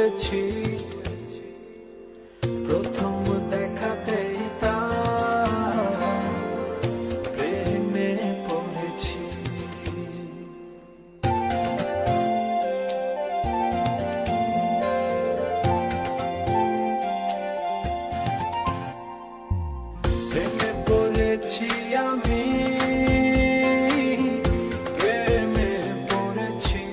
পড়েছি প্রথম দেখাতেই তার প্রেমে পড়েছি। প্রেমে পড়েছি আমি, প্রেমে পড়েছি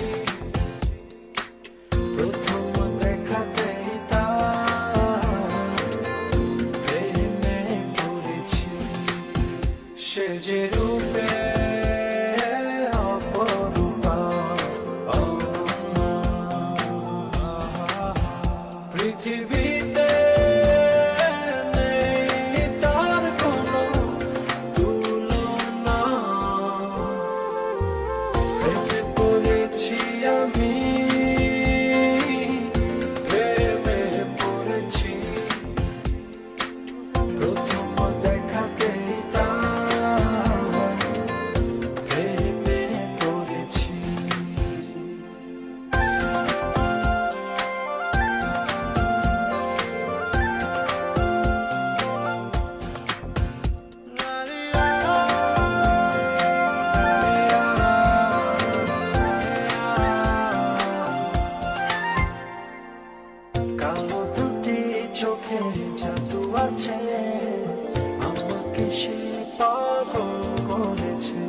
প্রথম দেখাতেই তার প্রেমে পড়েছি। সে যে রূপে অপরূপা অনন্যা, পৃথিবীতে আমি প্রেমে পড়েছি প্রথম দেখাতেই তার প্রেমে পড়েছি। কালো দুটি চোখে জাদু আছে, আমাকে সে পাগল করেছে।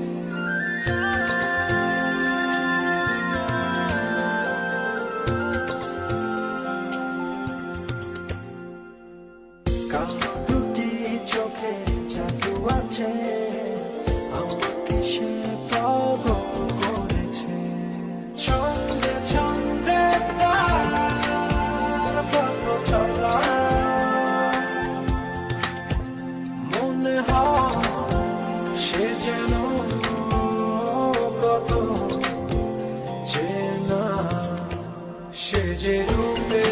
কালো দুটি চোখে জাদু আছে, আমাকে সে পাগল করেছে। ছন্দে ছন্দে মনে হয় সে যেন কত চেনা, সে যে রূপে